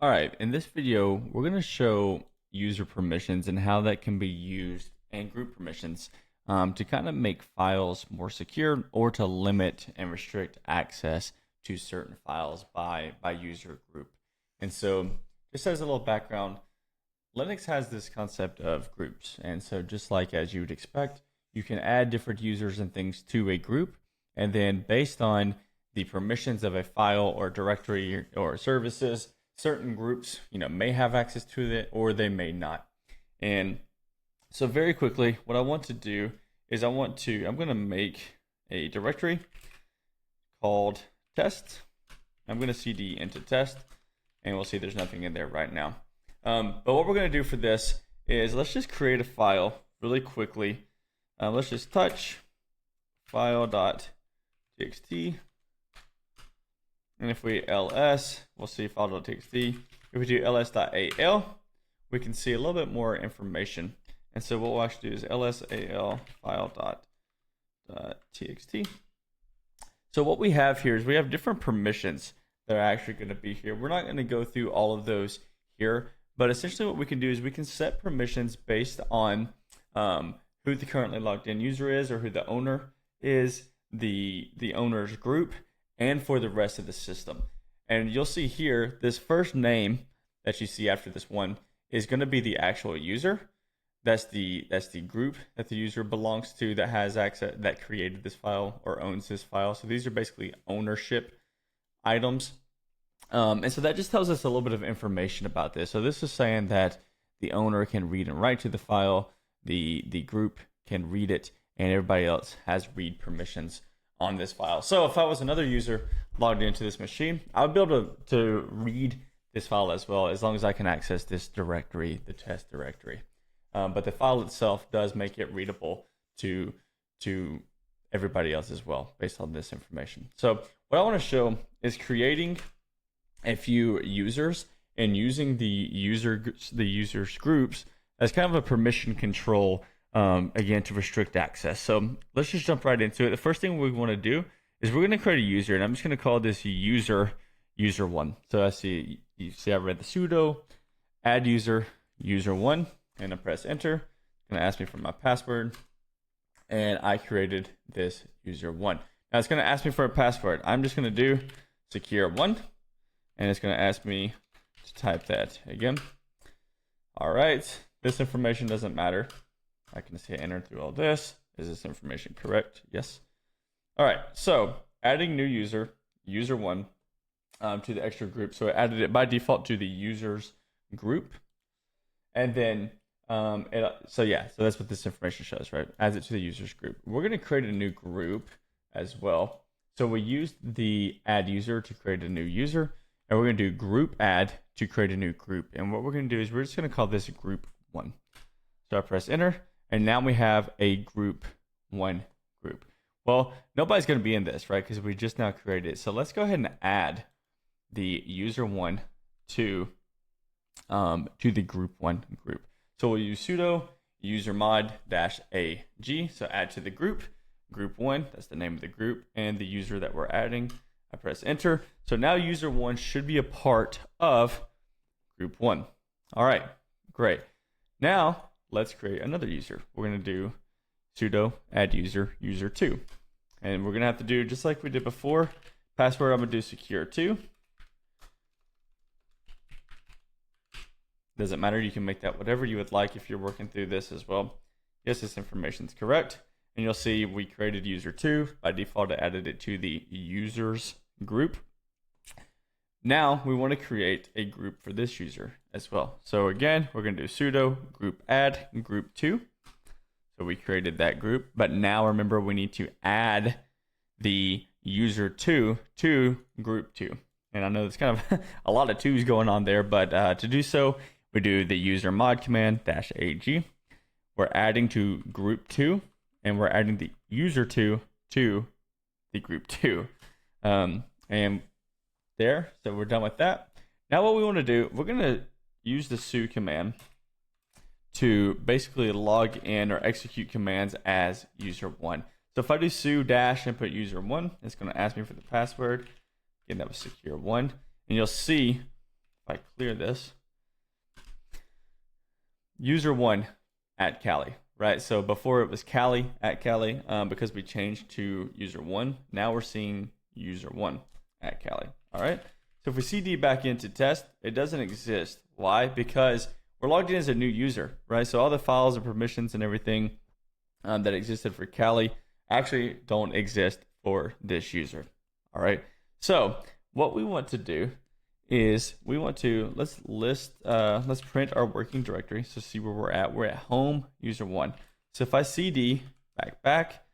All right, in this video, we're going to show user permissions and how that can be used and group permissions to kind of make files more secure or to limit and restrict access to certain files by user group. And so just as a little background, Linux has this concept of groups. And so just like as you would expect, you can add different users and things to a group. And then based on the permissions of a file or directory or services, certain groups, may have access to it or they may not. And so very quickly, what I want to do is I'm going to make a directory called test. I'm going to cd into test, and we'll see there's nothing in there right now. But what we're going to do for this is let's just create a file really quickly. Let's just touch file.txt. And if we ls, we'll see file.txt. If we do ls.al, we can see a little bit more information. And so what we'll actually do is lsal file.txt. So what we have here is we have different permissions that are actually going to be here. We're not going to go through all of those here, but essentially what we can do is we can set permissions based on who the currently logged in user is, or who the owner is, the owner's group, and for the rest of the system. And you'll see here, this first name that you see after this one is going to be the actual user. That's the group that the user belongs to, that has access, that created this file or owns this file. So these are basically ownership items. And so that just tells us a little bit of information about this. So this is saying that the owner can read and write to the file, the group can read it, and everybody else has read permissions on this file. So if I was another user logged into this machine, I would be able to read this file as well, as long as I can access this directory, the test directory. But the file itself does make it readable to everybody else as well, based on this information. So what I want to show is creating a few users and using the users groups as kind of a permission control, again, to restrict access. So let's just jump right into it. The first thing we want to do is we're going to create a user, and I'm just going to call this user1. So you see I read the sudo add user1, and I press enter. It's going to ask me for my password, and I created this user1. Now it's going to ask me for a password. I'm just going to do secure1, and it's going to ask me to type that again. All right, this information doesn't matter. I can say enter through all this. Is this information correct? Yes. All right, so adding new user1 to the extra group. So it added it by default to the users group. And then, so that's what this information shows, right? Adds it to the users group. We're going to create a new group as well. So we used the add user to create a new user, and we're going to do group add to create a new group. And what we're going to do is we're just going to call this group 1. So I press enter, and now we have a group 1 group. Well, nobody's going to be in this, right? Because we just now created it. So let's go ahead and add the user1 to the group 1 group. So we'll use sudo usermod-ag. So add to the group 1, that's the name of the group, and the user that we're adding. I press enter. So now user1 should be a part of group 1. All right, great. Now let's create another user. We're going to do sudo add user2. And we're going to have to do just like we did before. Password, I'm going to do secure2. Doesn't matter, you can make that whatever you would like if you're working through this as well. Yes, this information is correct. And you'll see we created user2. By default, I added it to the users group. Now we want to create a group for this user as well. So again, we're going to do sudo group add group2. So we created that group, but now remember we need to add the user2 to group 2. And I know there's kind of a lot of twos going on there, but to do so, we do the user mod command -ag. We're adding to group 2, and we're adding the user2 to the group 2. And there, so we're done with that. Now what we want to do, we're going to use the su command to basically log in or execute commands as user1. So if I do su dash and put user1, it's going to ask me for the password. Again, that was secure1. And you'll see if I clear this, user1 at Kali, right? So before it was Kali at Kali, because we changed to user1, now we're seeing user1 at Kali. All right. So if we cd back into test, it doesn't exist. Why? Because we're logged in as a new user, right? So all the files and permissions and everything that existed for Kali actually don't exist for this user. All right. So what we want to do is we want to let's print our working directory. So see where we're at. We're at home user1. So if I cd back,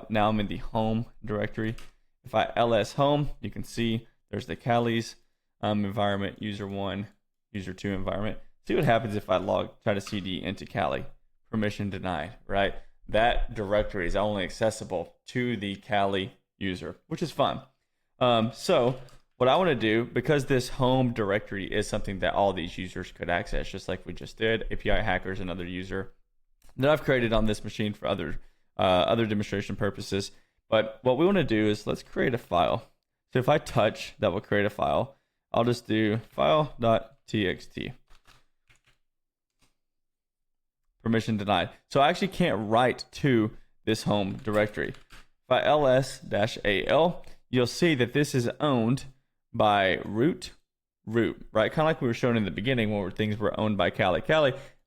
now I'm in the home directory. If I ls home, you can see there's the Kali's environment, user1, user2 environment. See what happens if I try to cd into Kali. Permission denied, right? That directory is only accessible to the Kali user, which is fine. So what I want to do, because this home directory is something that all these users could access, just like we just did, API hackers, another user that I've created on this machine for other demonstration purposes. But what we want to do is let's create a file. So if I touch, that will create a file. I'll just do file.txt. Permission denied. So I actually can't write to this home directory. If I ls-al, you'll see that this is owned by root, right? Kind of like we were shown in the beginning when things were owned by Kali.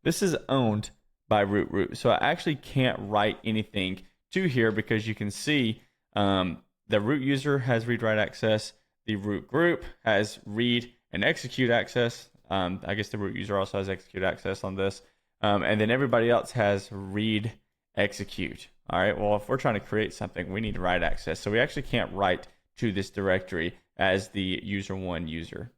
This is owned by root. So I actually can't write anything to here because you can see the root user has read-write access. The root group has read and execute access. I guess the root user also has execute access on this. And then everybody else has read execute. All right, well, if we're trying to create something, we need write access. So we actually can't write to this directory as the user1 user.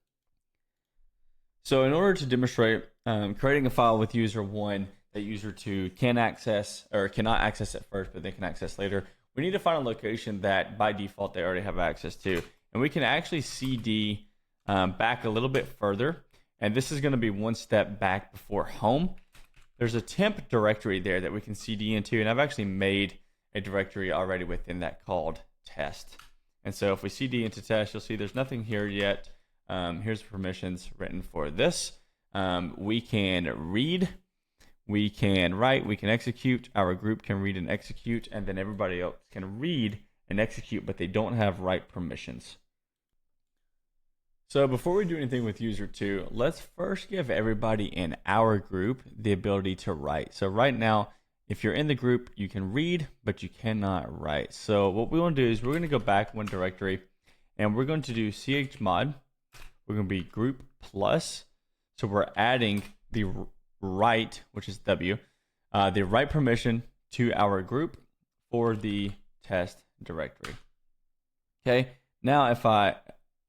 So in order to demonstrate creating a file with user1 that user2 can access or cannot access at first, but they can access later, we need to find a location that by default they already have access to. And we can actually cd back a little bit further. And this is going to be one step back before home. There's a temp directory there that we can cd into, and I've actually made a directory already within that called test. And so if we cd into test, you'll see there's nothing here yet. Here's permissions written for this. We can read, we can write, we can execute. Our group can read and execute, and then everybody else can read and execute, but they don't have write permissions. So before we do anything with user2, let's first give everybody in our group the ability to write. So right now, if you're in the group, you can read, but you cannot write. So what we want to do is we're going to go back one directory, and we're going to do chmod. We're going to be group plus. So we're adding the write, which is W, the write permission to our group for the test directory. Okay, now if I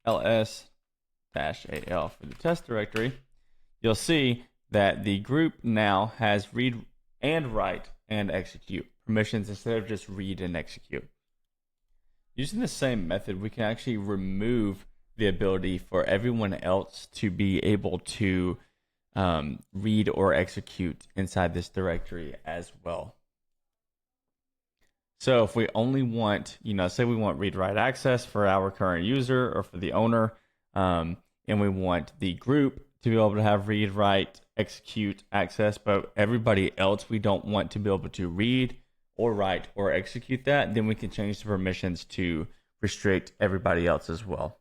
ls-al for the test directory, you'll see that the group now has read and write and execute permissions instead of just read and execute. Using the same method, we can actually remove the ability for everyone else to be able to read or execute inside this directory as well. So if we only want, say we want read-write access for our current user or for the owner, and we want the group to be able to have read, write, execute access, but everybody else we don't want to be able to read or write or execute that, then we can change the permissions to restrict everybody else as well.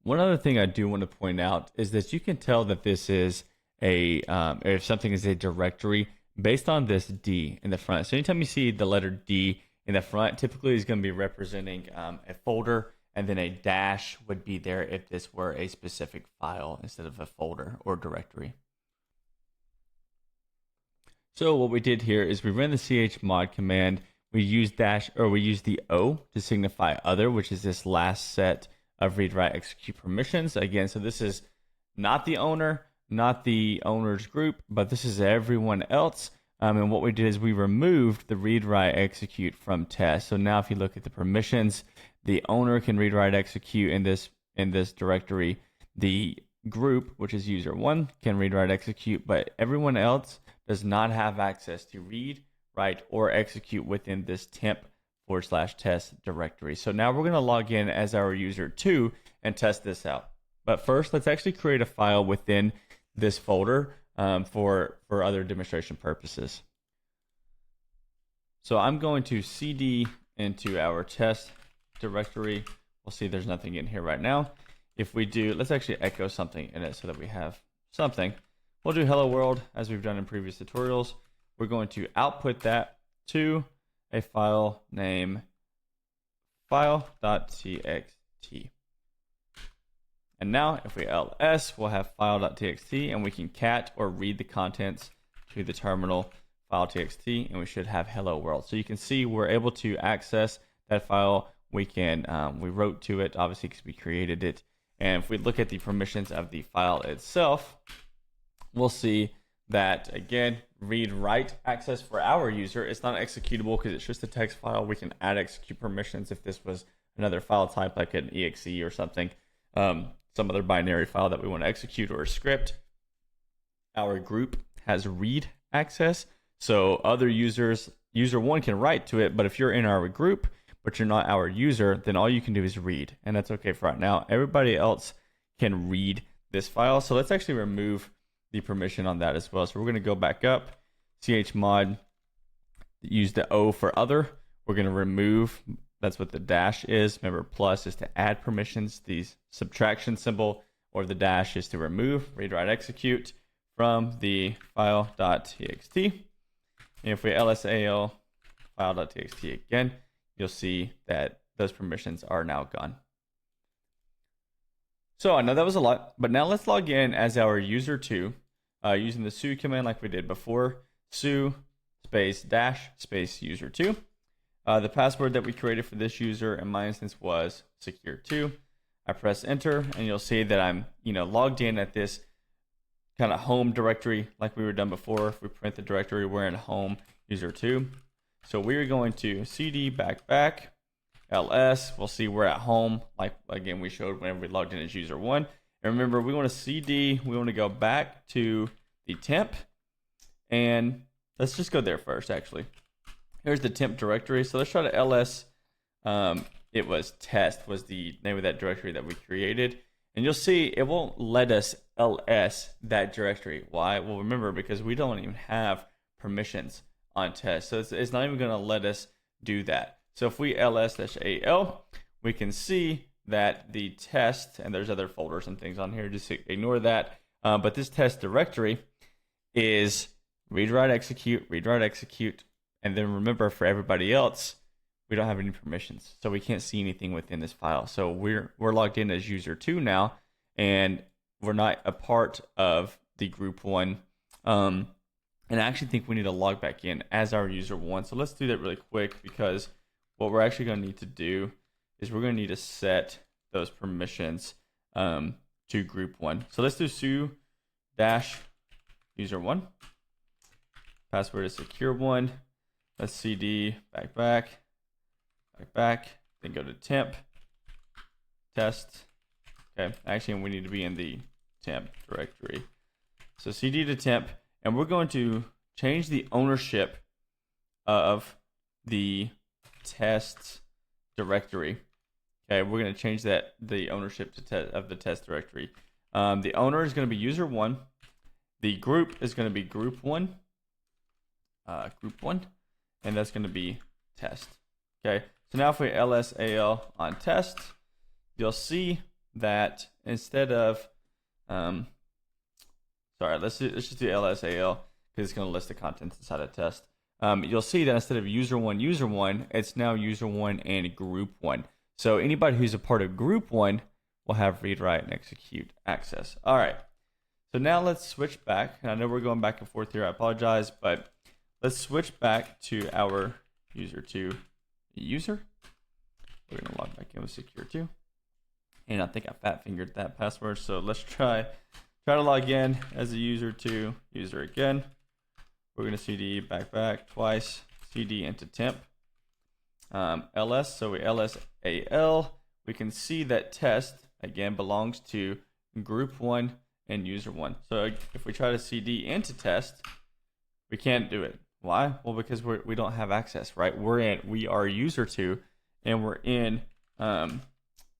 One other thing I do want to point out is that you can tell that this is if something is a directory based on this D in the front. So anytime you see the letter D in the front, typically is going to be representing a folder, and then a dash would be there if this were a specific file instead of a folder or directory. So what we did here is we ran the chmod command. We used the O to signify other, which is this last set of read, write, execute permissions. Again, so this is not the owner, not the owner's group, but this is everyone else. And what we did is we removed the read, write, execute from test. So now if you look at the permissions, the owner can read, write, execute in this directory. The group, which is user1, can read, write, execute, but everyone else does not have access to read, write, or execute within this temp/test directory. So now we're going to log in as our user2 and test this out. But first, let's actually create a file within this folder for other demonstration purposes. So I'm going to cd into our test directory. We'll see there's nothing in here right now. If we do, let's actually echo something in it so that we have something. We'll do hello world as we've done in previous tutorials. We're going to output that to a file name file.txt. And now if we ls, we'll have file.txt, and we can cat or read the contents to the terminal file.txt, and we should have hello world. So you can see we're able to access that file. We can we wrote to it obviously because we created it. And if we look at the permissions of the file itself, we'll see that again, read write access for our user. It's not executable because it's just a text file. We can add execute permissions if this was another file type like an exe or something, some other binary file that we want to execute, or a script. Our group has read access, so other users, user one can write to it, but if you're in our group but you're not our user, then all you can do is read, and that's okay for right now. Everybody else can read this file, so let's actually remove the permission on that as well. So we're going to go back up, chmod, use the O for other. We're going to remove, that's what the dash is. Remember, plus is to add permissions. The subtraction symbol or the dash is to remove, read, write, execute from the file.txt. And if we lsal file.txt again, you'll see that those permissions are now gone. So I know that was a lot, but now let's log in as our user2 using the su command like we did before. Su space dash space user2. The password that we created for this user in my instance was secure2. I press enter, and you'll see that I'm logged in at this kind of home directory like we were done before. If we print the directory, we're in home user2. So we're going to cd back ls. We'll see we're at home, like again we showed whenever we logged in as user1. And remember, we want to cd, we want to go back to the temp, and let's just go there first actually. Here's the temp directory. So let's try to ls. It was test was the name of that directory that we created, and you'll see it won't let us ls that directory. Why? Well, remember, because we don't even have permissions on test, so it's not even going to let us do that. So if we ls-al, we can see that the test, and there's other folders and things on here, just ignore that, but this test directory is read, write, execute, and then remember, for everybody else, we don't have any permissions, so we can't see anything within this file. So we're logged in as user2 now, and we're not a part of the group one. And I actually think we need to log back in as our user1. So let's do that really quick, because what we're actually going to need to do is we're going to need to set those permissions to group one. So let's do su dash user1. Password is secure1. Let's cd back, then go to temp, test. Okay, actually we need to be in the temp directory. So cd to temp, and we're going to change the ownership of the test directory. Okay, we're going to change the ownership of the test directory. The owner is going to be user1. The group is going to be group1. And that's going to be test. Okay, so now if we lsal on test, you'll see that instead of let's just do lsal because it's going to list the contents inside of test. You'll see that instead of user1, it's now user1 and group1. So anybody who's a part of group1 will have read, write, and execute access. All right, so now let's switch back. And I know we're going back and forth here, I apologize, but let's switch back to our user2 user. We're going to log back in with secure2. And I think I fat fingered that password, so let's try to log in as a user2 user again. We're going to cd back twice, cd into temp, ls. So we lsal. We can see that test again belongs to group1 and user1. So if we try to cd into test, we can't do it. Why? Well, because we don't have access, right? We are user2, and we're in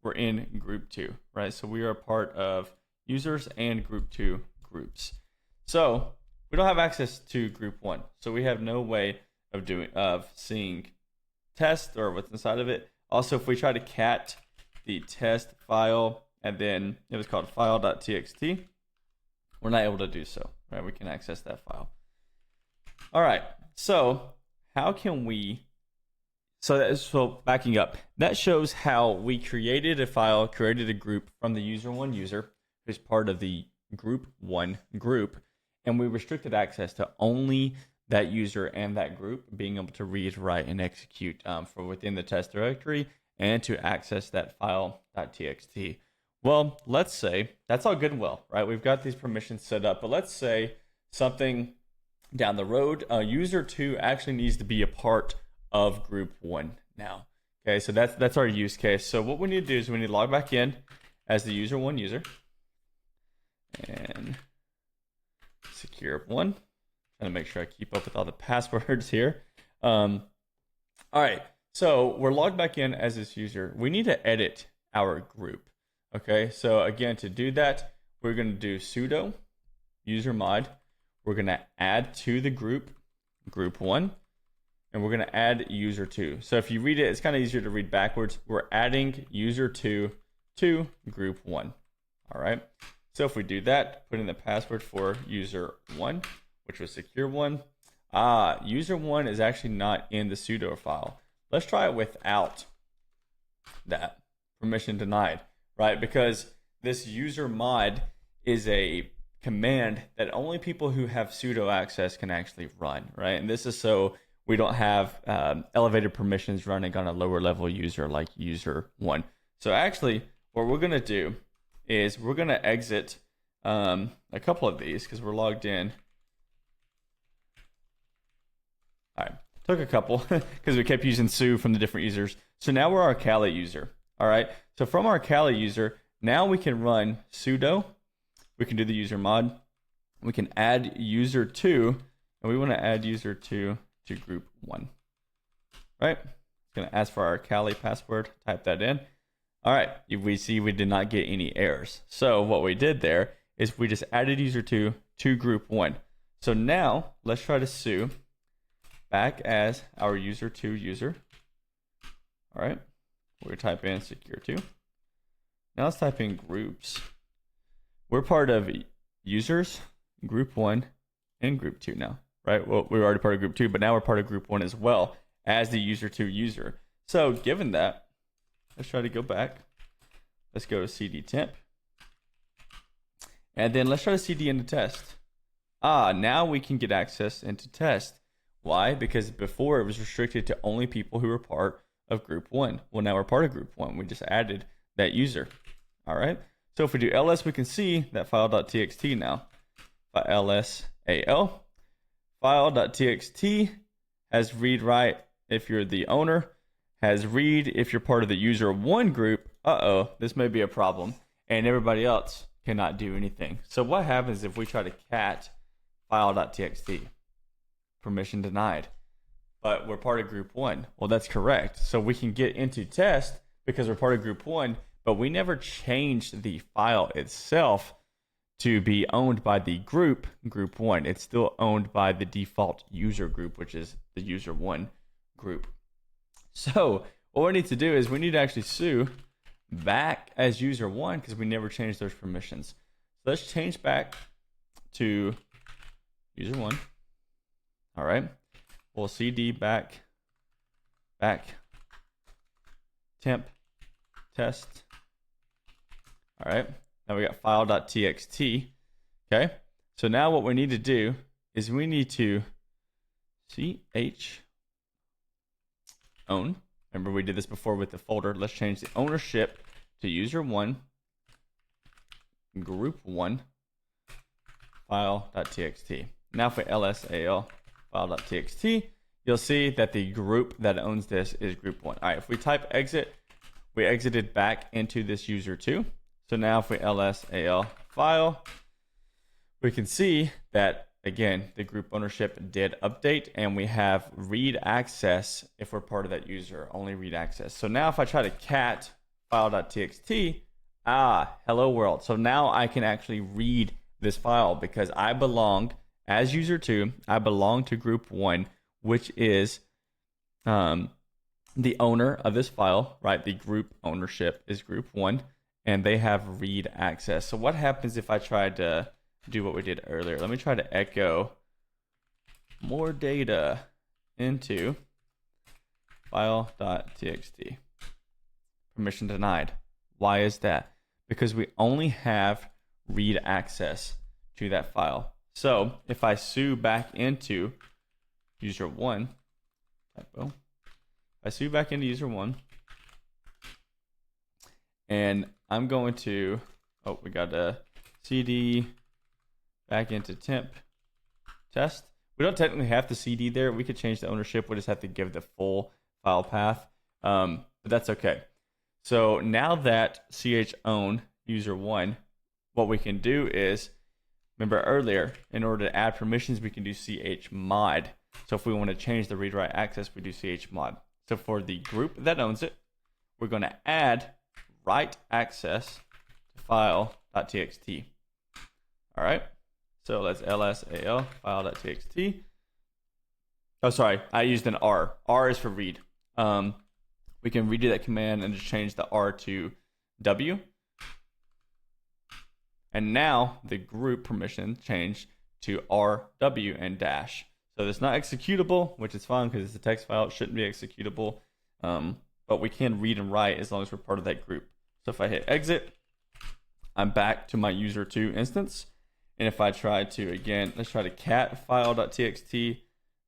we're in group 2, right? So we are part of users and group 2 groups. So we don't have access to group 1. So we have no way of seeing test or what's inside of it. Also, if we try to cat the test file and then it was called file.txt, we're not able to do so, right? We can access that file. All right, so how can we, so backing up, that shows how we created a file, created a group from the user1 user who's part of the group 1 group, and we restricted access to only that user and that group being able to read, write, and execute from within the test directory and to access that file.txt. Well, let's say that's all good and well, right? We've got these permissions set up, but let's say something down the road, user 2 actually needs to be a part of group 1 now. Okay, so that's our use case. So what we need to do is we need to log back in as the user1 user and secure 1. Trying to make sure I keep up with all the passwords here. All right, so we're logged back in as this user. We need to edit our group. Okay, so again, to do that, we're going to do sudo user mod. We're going to add to the group, group 1, and we're going to add user 2. So if you read it, it's kind of easier to read backwards. We're adding user 2 to group 1. All right, so if we do that, put in the password for user 1, which was secure 1. User 1 is actually not in the sudo file. Let's try it without that permission denied, right? Because this user mod is a command that only people who have sudo access can actually run, right? And this is so we don't have elevated permissions running on a lower level user like user 1. So actually, what we're going to do is we're going to exit a couple of these because we're logged in. All right, took a couple because we kept using Sue from the different users. So now we're our Kali user. All right, so from our Kali user, now we can run sudo. We can do the user mod. We can add user 2, and we want to add user 2 to group 1. Right? It's going to ask for our Kali password. Type that in. All right, we see we did not get any errors. So what we did there is we just added user 2 to group 1. So now let's try to Sue back as our user 2 user. All right, we type in secure 2. Now let's type in groups. We're part of users, group 1, and group 2 now, right? Well, we were already part of group 2, but now we're part of group 1 as well as the user 2 user. So given that, let's try to go back. Let's go to cd temp. And then let's try to cd into test. Now we can get access into test. Why? Because before it was restricted to only people who were part of group 1. Well, now we're part of group 1. We just added that user. All right. So if we do ls, we can see that file.txt now. Ls-al. File.txt has read write if you're the owner, has read if you're part of the user 1 group. This may be a problem. And everybody else cannot do anything. So what happens if we try to cat file.txt? Permission denied. But we're part of group 1. Well, that's correct. So we can get into test because we're part of group 1, but we never changed the file itself to be owned by the group 1. It's still owned by the default user group, which is the user 1 group. So what we need to do is we need to actually Sue back as user 1 because we never changed those permissions. So let's change back to user 1. All right. We'll cd back temp test. All right. Now we got file.txt. Okay. So now what we need to do is we need to own. Remember we did this before with the folder. Let's change the ownership to user 1, group 1, file.txt. Now for ls-al file.txt, you'll see that the group that owns this is group 1. All right, if we type exit, we exited back into this user 2. So now if we ls-al file, we can see that, again, the group ownership did update and we have read access if we're part of that user, only read access. So now if I try to cat file.txt, hello world. So now I can actually read this file because I belong, as user 2, I belong to group 1, which is the owner of this file, right? The group ownership is group 1, and they have read access. So what happens if I tried to do what we did earlier? Let me try to echo more data into file.txt. Permission denied. Why is that? Because we only have read access to that file. So if I sue back into user 1, typo, I sue back into user 1, and I'm going to, we got a cd back into temp test. We don't technically have the cd there. We could change the ownership. We just have to give the full file path, but that's okay. So now that chown user 1, what we can do is, remember earlier, in order to add permissions, we can do chmod. So if we want to change the read-write access, we do chmod. So for the group that owns it, we're going to add write access to file.txt. All right. So let's lsal file.txt. Oh, sorry, I used an R. R is for read. We can redo that command and just change the R to W. And now the group permission changed to RW and dash. So it's not executable, which is fine because it's a text file. It shouldn't be executable. But we can read and write as long as we're part of that group. So if I hit exit, I'm back to my user 2 instance. And if I try to, again, let's try to cat file.txt,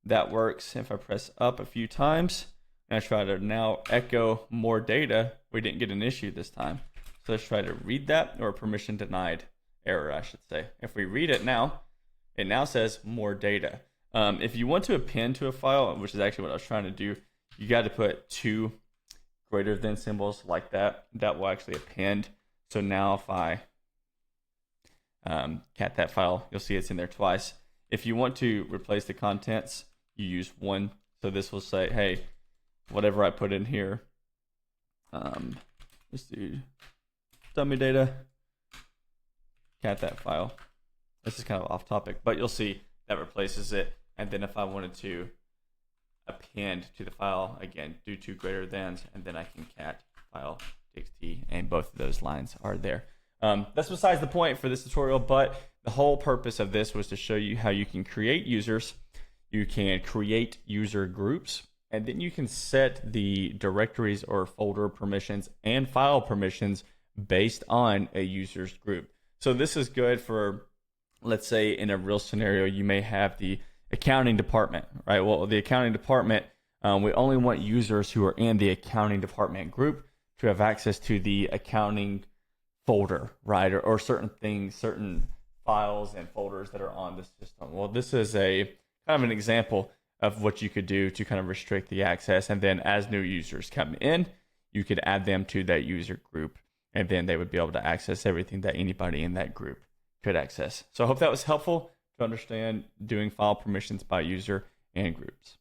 that works. If I press up a few times and I try to now echo more data, we didn't get an issue this time. So let's try to read that, or permission denied error, I should say. If we read it now, it now says more data. If you want to append to a file, which is actually what I was trying to do, you got to put 2 greater than symbols like that. That will actually append. So now if I cat that file, you'll see it's in there twice. If you want to replace the contents, you use 1. So this will say, hey, whatever I put in here, let's do dummy data, cat that file. This is kind of off topic, but you'll see that replaces it. And then if I wanted to append to the file, again, do 2 greater thans, and then I can cat file.txt, and both of those lines are there. That's besides the point for this tutorial, but the whole purpose of this was to show you how you can create users, you can create user groups, and then you can set the directories or folder permissions and file permissions based on a user's group. So this is good for, let's say in a real scenario, you may have the accounting department, right? Well, the accounting department, we only want users who are in the accounting department group to have access to the accounting folder, right? Or certain things, certain files and folders that are on this system. Well, this is a kind of an example of what you could do to kind of restrict the access. And then as new users come in, you could add them to that user group, and then they would be able to access everything that anybody in that group could access. So I hope that was helpful to understand doing file permissions by user and groups.